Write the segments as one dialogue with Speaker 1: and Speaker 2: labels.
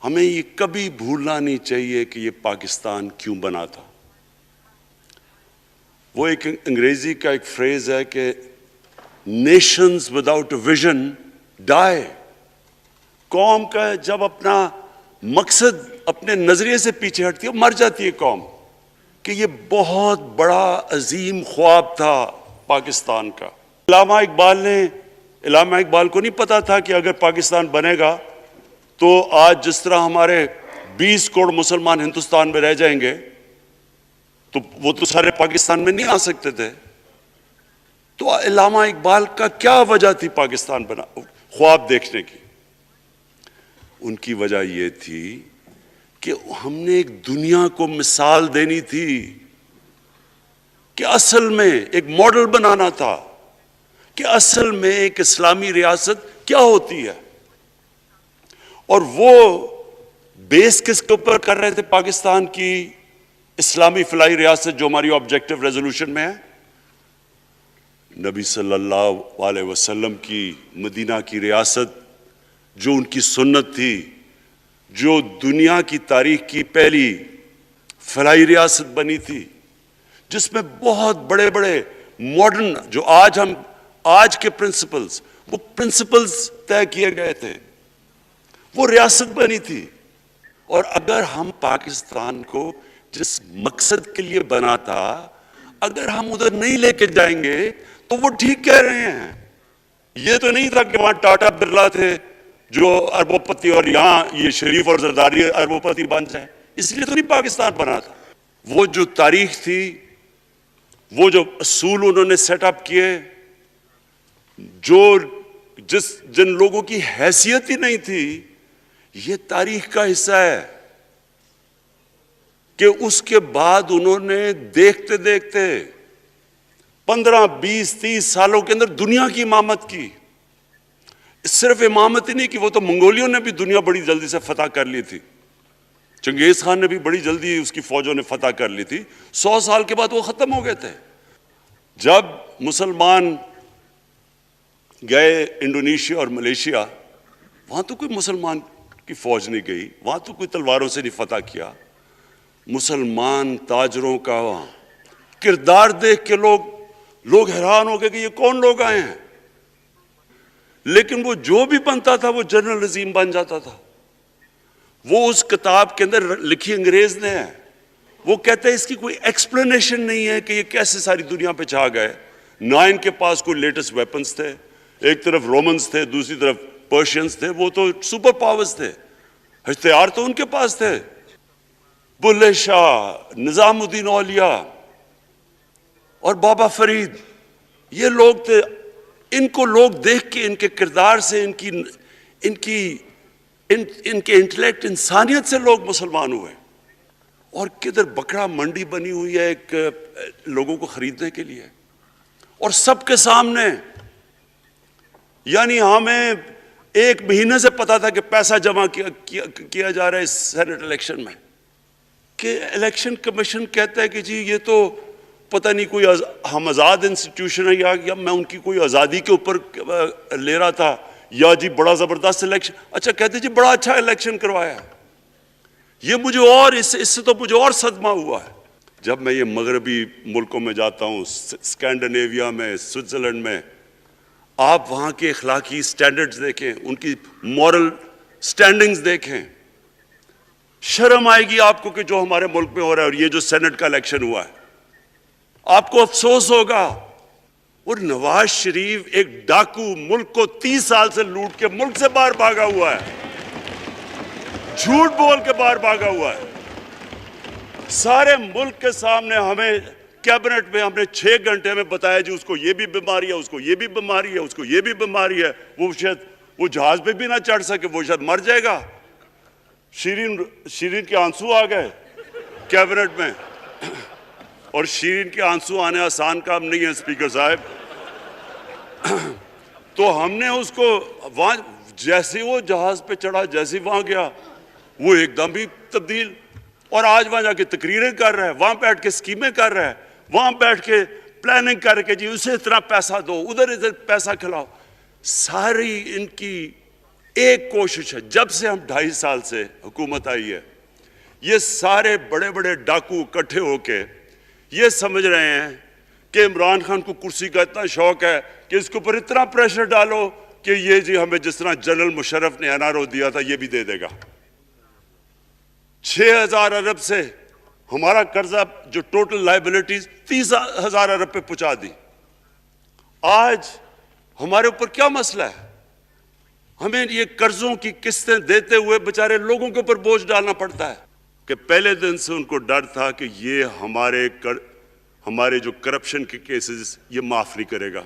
Speaker 1: ہمیں یہ کبھی بھولنا نہیں چاہیے کہ یہ پاکستان کیوں بنا تھا۔ وہ ایک انگریزی کا ایک فریز ہے کہ نیشنز وداؤٹ ویژن ڈائی۔ قوم کا جب اپنا مقصد اپنے نظریے سے پیچھے ہٹتی ہے مر جاتی ہے قوم۔ کہ یہ بہت بڑا عظیم خواب تھا پاکستان کا۔ علامہ اقبال کو نہیں پتا تھا کہ اگر پاکستان بنے گا تو آج جس طرح ہمارے 20 کروڑ مسلمان ہندوستان میں رہ جائیں گے تو وہ تو سارے پاکستان میں نہیں آ سکتے تھے۔ تو علامہ اقبال کا کیا وجہ تھی پاکستان بنا خواب دیکھنے کی؟ ان کی وجہ یہ تھی کہ ہم نے ایک دنیا کو مثال دینی تھی، کہ اصل میں ایک ماڈل بنانا تھا کہ اصل میں ایک اسلامی ریاست کیا ہوتی ہے۔ اور وہ بیس کس کے اوپر کر رہے تھے پاکستان کی اسلامی فلاحی ریاست جو ہماری آبجیکٹو ریزولوشن میں ہے؟ نبی صلی اللہ علیہ وسلم کی مدینہ کی ریاست جو ان کی سنت تھی، جو دنیا کی تاریخ کی پہلی فلاحی ریاست بنی تھی، جس میں بہت بڑے بڑے ماڈرن جو آج کے پرنسپلز، وہ پرنسپلز طے کیے گئے تھے، وہ ریاست بنی تھی۔ اور اگر ہم پاکستان کو جس مقصد کے لیے بنا تھا اگر ہم ادھر نہیں لے کے جائیں گے تو وہ ٹھیک کہہ رہے ہیں۔ یہ تو نہیں تھا کہ وہاں ٹاٹا برلا تھے جو اربوں پتی اور یہاں یہ شریف اور زرداری اربوں پتی بن جائیں، اس لیے تو نہیں پاکستان بنا تھا۔ وہ جو تاریخ تھی، وہ جو اصول انہوں نے سیٹ اپ کیے، جن لوگوں کی حیثیت ہی نہیں تھی، یہ تاریخ کا حصہ ہے کہ اس کے بعد انہوں نے دیکھتے دیکھتے 15 20 30 سالوں کے اندر دنیا کی امامت کی۔ صرف امامت ہی نہیں کہ وہ تو منگولیوں نے بھی دنیا بڑی جلدی سے فتح کر لی تھی، چنگیز خان نے بھی بڑی جلدی اس کی فوجوں نے فتح کر لی تھی، 100 سال کے بعد وہ ختم ہو گئے تھے۔ جب مسلمان گئے انڈونیشیا اور ملیشیا، وہاں تو کوئی مسلمان کی فوج نہیں گئی، وہاں تو کوئی تلواروں سے نہیں فتح کیا۔ مسلمان تاجروں کا وہاں کردار دیکھ کے لوگ حیران ہو گئے کہ یہ کون لوگ آئے ہیں، لیکن وہ جو بھی بنتا تھا وہ جنرل عظیم بن جاتا تھا۔ وہ اس کتاب کے اندر لکھی انگریز نے ہے، وہ کہتے ہیں اس کی کوئی ایکسپلینیشن نہیں ہے کہ یہ کیسے ساری دنیا پہ چھا گئے۔ نہ ان کے پاس کوئی لیٹسٹ ویپنز تھے، ایک طرف رومنز تھے، دوسری طرف پرشینز تھے، وہ تو سپر پاورز تھے، ہتھیار تو ان کے پاس تھے۔ بلے شاہ، نظام الدین اولیاء اور بابا فرید، یہ لوگ تھے۔ ان کو لوگ دیکھ کے ان کے کردار سے ان کے انٹلیکٹ، انسانیت سے لوگ مسلمان ہوئے۔ اور کدھر بکرا منڈی بنی ہوئی ہے ایک لوگوں کو خریدنے کے لیے، اور سب کے سامنے، یعنی ہمیں 1 مہینے سے پتا تھا کہ پیسہ جمع کیا جا رہا ہے اس سینٹ الیکشن میں، کہ الیکشن کمیشن کہتا ہے کہ جی یہ تو پتہ نہیں کوئی ہم آزاد انسٹیٹیوشن ہے یا میں ان کی کوئی آزادی کے اوپر لے رہا تھا، یا جی بڑا زبردست الیکشن۔ اچھا کہتے جی بڑا اچھا الیکشن کروایا ہے۔ یہ مجھے اور اس سے تو مجھے اور صدمہ ہوا ہے جب میں یہ مغربی ملکوں میں جاتا ہوں، اسکینڈینیویا میں، سوئٹزرلینڈ میں، آپ وہاں کے اخلاقی سٹینڈرڈز دیکھیں، ان کی مورل سٹینڈنگز دیکھیں، شرم آئے گی آپ کو کہ جو ہمارے ملک میں ہو رہا ہے۔ اور یہ جو سینٹ کا الیکشن ہوا ہے، آپ کو افسوس ہوگا۔ اور نواز شریف ایک ڈاکو ملک کو 30 سال سے لوٹ کے ملک سے باہر بھاگا ہوا ہے، جھوٹ بول کے باہر بھاگا ہوا ہے۔ سارے ملک کے سامنے ہمیں کیبنٹ میں ہم نے 6 گھنٹے میں بتایا جی اس کو یہ بھی بیماری ہے، اس کو یہ بھی بیماری ہے، اس کو یہ بھی بیماری ہے، وہ شاید وہ جہاز پہ بھی نہ چڑھ سکے، وہ شاید مر جائے گا۔ شیرین کے آنسو آ گئے کیبنٹ میں، اور شیرین کے آنسو آنے آسان کام نہیں ہے اسپیکر صاحب۔ تو ہم نے اس کو وہاں جیسے وہ جہاز پہ چڑھا، جیسے وہاں گیا، وہ ایک دم ہی تبدیل، اور آج وہاں جا کے تقریریں کر رہا ہے، وہاں بیٹھ کے اسکیمیں کر رہا ہے، وہاں بیٹھ کے پلاننگ کر کے جی اسے اتنا پیسہ دو، ادھر پیسہ کھلاؤ۔ ساری ان کی ایک کوشش ہے، جب سے ہم 2.5 سال سے حکومت آئی ہے، یہ سارے بڑے بڑے ڈاکو اکٹھے ہو کے یہ سمجھ رہے ہیں کہ عمران خان کو کرسی کا اتنا شوق ہے کہ اس کے اوپر اتنا پریشر ڈالو کہ یہ جی ہمیں جس طرح جنرل مشرف نے NRO دیا تھا یہ بھی دے دے گا۔ 6,000 ارب سے ہمارا قرضہ جو ٹوٹل لائبلٹیز 30,000 ارب پہ پہنچا دی۔ آج ہمارے اوپر کیا مسئلہ ہے؟ ہمیں یہ قرضوں کی قسطیں دیتے ہوئے بیچارے لوگوں کے اوپر بوجھ ڈالنا پڑتا ہے کہ پہلے دن سے ان کو ڈر تھا کہ یہ ہمارے جو کرپشن کے کیسز یہ معاف نہیں کرے گا۔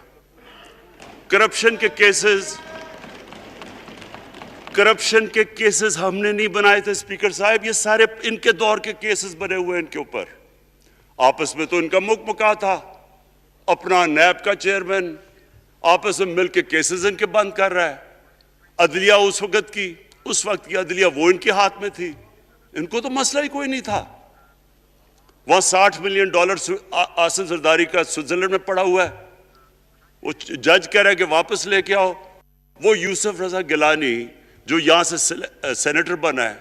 Speaker 1: کرپشن کے کیسز ہم نے نہیں بنائے تھے اسپیکر صاحب، یہ سارے ان کے دور کے کیسز بنے ہوئے ان کے اوپر۔ آپس میں تو ان کا مکمکا تھا، اپنا نیب کا چیئرمین آپس میں مل کے کیسز ان کے بند کر رہا ہے۔ عدلیہ اس وقت کی عدلیہ وہ ان کے ہاتھ میں تھی، ان کو تو مسئلہ ہی کوئی نہیں تھا۔ وہاں $60 ملین آصف زرداری کا سوئٹزرلینڈ میں پڑا ہوا ہے، وہ جج کہہ رہا ہے کہ واپس لے کے آؤ۔ وہ یوسف رضا گیلانی جو یہاں سے سینیٹر بنا ہے،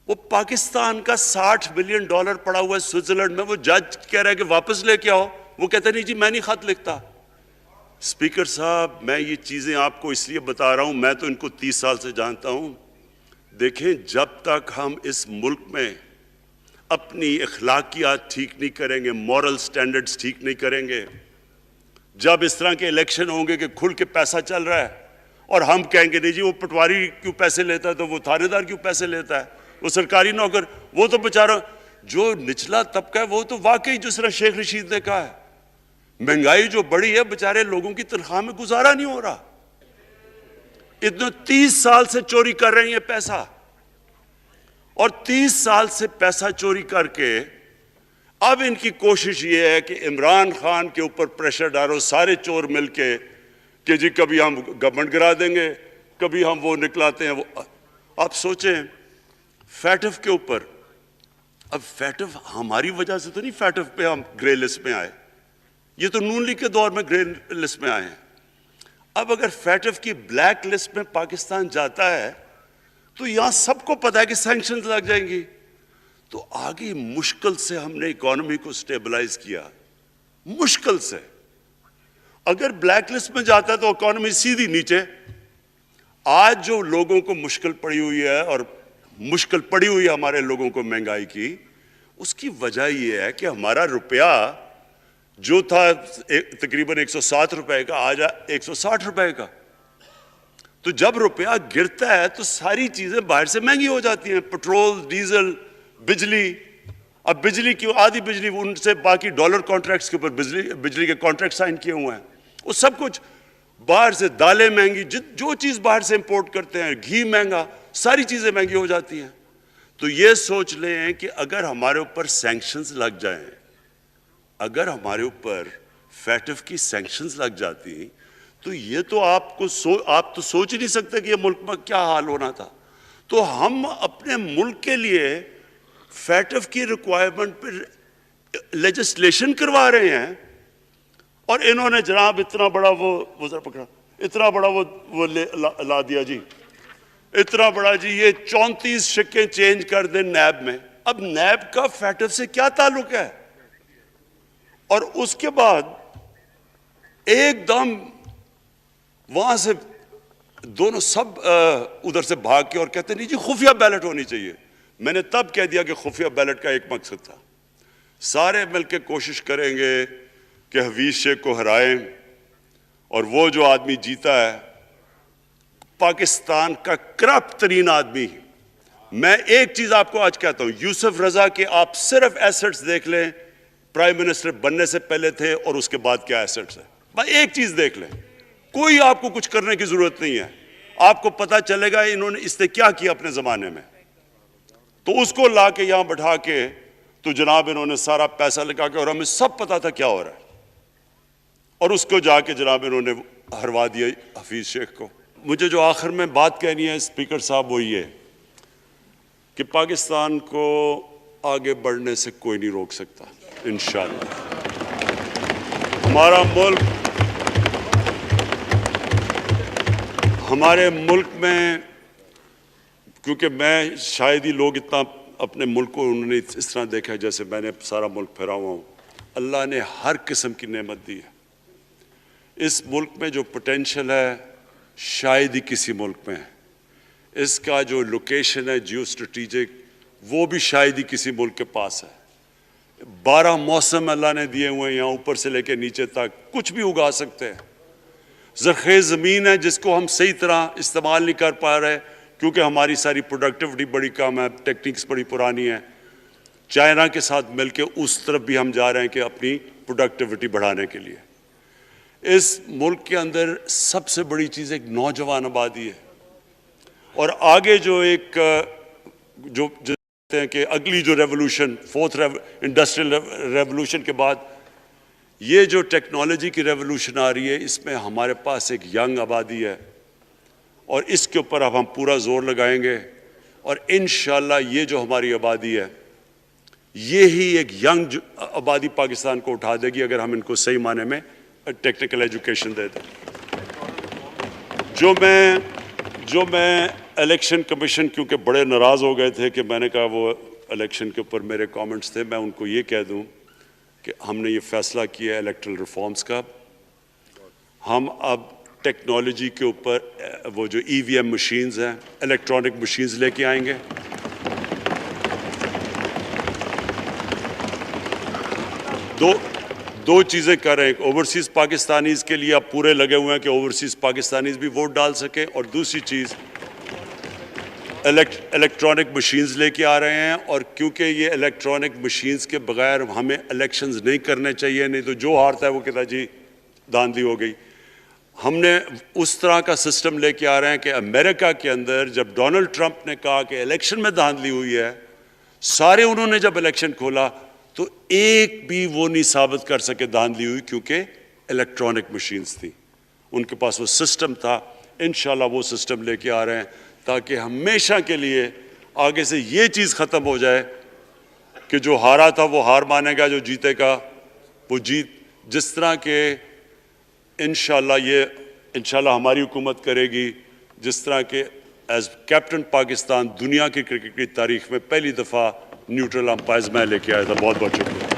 Speaker 1: وہ پاکستان کا $60 ملین پڑا ہوا ہے سوئٹزرلینڈ میں، وہ جج کہہ رہا ہے کہ واپس لے کے آؤ، وہ کہتا نہیں جی میں نہیں خط لکھتا۔ اسپیکر صاحب میں یہ چیزیں آپ کو اس لیے بتا رہا ہوں، میں تو ان کو 30 سال سے جانتا ہوں۔ دیکھیں جب تک ہم اس ملک میں اپنی اخلاقیات ٹھیک نہیں کریں گے، مورل سٹینڈرڈز ٹھیک نہیں کریں گے، جب اس طرح کے الیکشن ہوں گے کہ کھل کے پیسہ چل رہا ہے اور ہم کہیں گے نہیں جی وہ پٹواری کیوں پیسے لیتا ہے تو وہ تھانے دار کیوں پیسے لیتا ہے، وہ سرکاری نوکر، وہ تو بیچارہ جو نچلا طبقہ ہے وہ تو واقعی جس طرح شیخ رشید نے کہا ہے مہنگائی جو بڑی ہے بیچارے لوگوں کی تنخواہ میں گزارا نہیں ہو رہا۔ اتنے 30 سال سے چوری کر رہے ہیں پیسہ، اور 30 سال سے پیسہ چوری کر کے اب ان کی کوشش یہ ہے کہ عمران خان کے اوپر پریشر ڈالو سارے چور مل کے کہ جی کبھی ہم گورنمنٹ گرا دیں گے، کبھی ہم وہ نکلاتے ہیں وہ۔ آپ سوچیں فیٹف کے اوپر، اب فیٹف ہماری وجہ سے تو نہیں فیٹف پہ ہم گرے لسٹ میں آئے، یہ تو نون لیگ کے دور میں گرے لسٹ میں آئے ہیں۔ اب اگر فیٹف کی بلیک لسٹ میں پاکستان جاتا ہے تو یہاں سب کو پتا ہے کہ سینکشنز لگ جائیں گی، تو آگے مشکل سے ہم نے اکانومی کو سٹیبلائز کیا، مشکل سے۔ اگر بلیک لسٹ میں جاتا ہے تو اکانومی سیدھی نیچے۔ آج جو لوگوں کو مشکل پڑی ہوئی ہے اور مشکل پڑی ہوئی ہے ہمارے لوگوں کو مہنگائی کی، اس کی وجہ یہ ہے کہ ہمارا روپیہ جو تھا تقریباً 107 روپے کا آج 160 روپے کا، تو جب روپیہ گرتا ہے تو ساری چیزیں باہر سے مہنگی ہو جاتی ہیں، پٹرول، ڈیزل، بجلی۔ اب بجلی کی آدھی بجلی ان سے باقی ڈالر کانٹریکٹس کے اوپر بجلی کے کانٹریکٹ سائن کیے ہوئے ہیں، وہ سب کچھ باہر سے، دالیں مہنگی، جو چیز باہر سے امپورٹ کرتے ہیں، گھی مہنگا، ساری چیزیں مہنگی ہو جاتی ہیں۔ تو یہ سوچ لیں کہ اگر ہمارے اوپر سینکشنز لگ جائیں، اگر ہمارے اوپر فیٹف کی سینکشنز لگ جاتی تو یہ تو آپ تو سوچ ہی نہیں سکتے کہ یہ ملک میں کیا حال ہونا تھا۔ تو ہم اپنے ملک کے لیے فیٹف کی ریکوائرمنٹ پہ لیجسلیشن کروا رہے ہیں، اور انہوں نے جناب اتنا بڑا وہ ذرا پکڑا، اتنا بڑا وہ لا دیا جی، اتنا بڑا جی، یہ 34 شکیں چینج کر دیں نیب میں۔ اب نیب کا فیٹف سے کیا تعلق ہے؟ اور اس کے بعد ایک دم وہاں سے دونوں سب ادھر سے بھاگ کے اور کہتے نہیں جی خفیہ بیلٹ ہونی چاہیے۔ میں نے تب کہہ دیا کہ خفیہ بیلٹ کا ایک مقصد تھا، سارے مل کے کوشش کریں گے کہ حفیظ شیخ کو ہرائیں، اور وہ جو آدمی جیتا ہے پاکستان کا کرپٹ ترین آدمی۔ میں ایک چیز آپ کو آج کہتا ہوں، یوسف رضا کے آپ صرف ایسٹس دیکھ لیں، پرائم منسٹر بننے سے پہلے تھے اور اس کے بعد کیا ایسٹس ہیں، بس ایک چیز دیکھ لیں، کوئی آپ کو کچھ کرنے کی ضرورت نہیں ہے، آپ کو پتہ چلے گا اس نے کیا کیا اپنے زمانے میں۔ تو اس کو لا کے یہاں بٹھا کے تو جناب انہوں نے سارا پیسہ لگا کے، اور ہمیں سب پتہ تھا کیا ہو رہا ہے، اور اس کو جا کے جناب انہوں نے ہروا دیا حفیظ شیخ کو۔ مجھے جو آخر میں بات کہنی ہے اسپیکر صاحب وہ یہ کہ پاکستان کو آگے بڑھنے سے کوئی نہیں روک سکتا انشاءاللہ۔ ہمارے ملک میں، کیونکہ میں شاید ہی لوگ اتنا اپنے ملک کو انہوں نے اس طرح دیکھا ہے جیسے میں نے سارا ملک پھیرا ہوا ہوں. اللہ نے ہر قسم کی نعمت دی ہے. اس ملک میں جو پوٹینشل ہے شاید ہی کسی ملک میں ہے. اس کا جو لوکیشن ہے جیو اسٹریٹجک، وہ بھی شاید ہی کسی ملک کے پاس ہے. 12 موسم اللہ نے دیے ہوئے ہیں، یہاں اوپر سے لے کے نیچے تک کچھ بھی اگا سکتے ہیں. زرخیز زمین ہے جس کو ہم صحیح طرح استعمال نہیں کر پا رہے کیونکہ ہماری ساری پروڈکٹیوٹی بڑی کم ہے، ٹیکنیکس بڑی پرانی ہیں. چائنا کے ساتھ مل کے اس طرف بھی ہم جا رہے ہیں کہ اپنی پروڈکٹیوٹی بڑھانے کے لیے. اس ملک کے اندر سب سے بڑی چیز ایک نوجوان آبادی ہے. اور آگے جو ایک جو کہتے ہیں کہ اگلی جو ریولوشن، 4th انڈسٹریل ریولوشن کے بعد یہ جو ٹیکنالوجی کی ریولوشن آ رہی ہے، اس میں ہمارے پاس ایک ینگ آبادی ہے اور اس کے اوپر اب ہم پورا زور لگائیں گے. اور انشاءاللہ یہ جو ہماری آبادی ہے یہی ایک ینگ آبادی پاکستان کو اٹھا دے گی اگر ہم ان کو صحیح معنی میں ٹیکنیکل ایجوکیشن دے دیں. جو میں الیکشن کمیشن، کیونکہ بڑے ناراض ہو گئے تھے کہ میں نے کہا وہ الیکشن کے اوپر میرے کامنٹس تھے، میں ان کو یہ کہہ دوں کہ ہم نے یہ فیصلہ کیا ہے الیکٹرل ریفارمز کا. ہم اب ٹیکنالوجی کے اوپر وہ جو EVM مشینز ہیں، الیکٹرانک مشینز لے کے آئیں گے. دو چیزیں کر رہے ہیں. اوورسیز پاکستانیز کے لیے آپ پورے لگے ہوئے ہیں کہ اوورسیز پاکستانیز بھی ووٹ ڈال سکیں، اور دوسری چیز الیکٹرانک مشینز لے کے آ رہے ہیں. اور کیونکہ یہ الیکٹرانک مشینز کے بغیر ہمیں الیکشنز نہیں کرنے چاہیے، نہیں تو جو ہارتا ہے وہ کہتا جی دھاندلی ہو گئی. ہم نے اس طرح کا سسٹم لے کے آ رہے ہیں کہ امریکہ کے اندر جب ڈونلڈ ٹرمپ نے کہا کہ الیکشن میں دھاندلی ہوئی ہے، سارے انہوں نے جب الیکشن کھولا تو ایک بھی وہ نہیں ثابت کر سکے دھاندلی ہوئی، کیونکہ الیکٹرانک مشینز تھی، ان کے پاس وہ سسٹم تھا. انشاءاللہ وہ سسٹم لے کے آ رہے ہیں تاکہ ہمیشہ کے لیے آگے سے یہ چیز ختم ہو جائے کہ جو ہارا تھا وہ ہار مانے گا، جو جیتے گا وہ جیت. جس طرح کہ انشاءاللہ ہماری حکومت کرے گی، جس طرح کہ ایز کیپٹن پاکستان دنیا کی کرکٹ کی تاریخ میں پہلی دفعہ نیوٹرل امپائرز میں لے کے آیا تھا. بہت بہت شکریہ.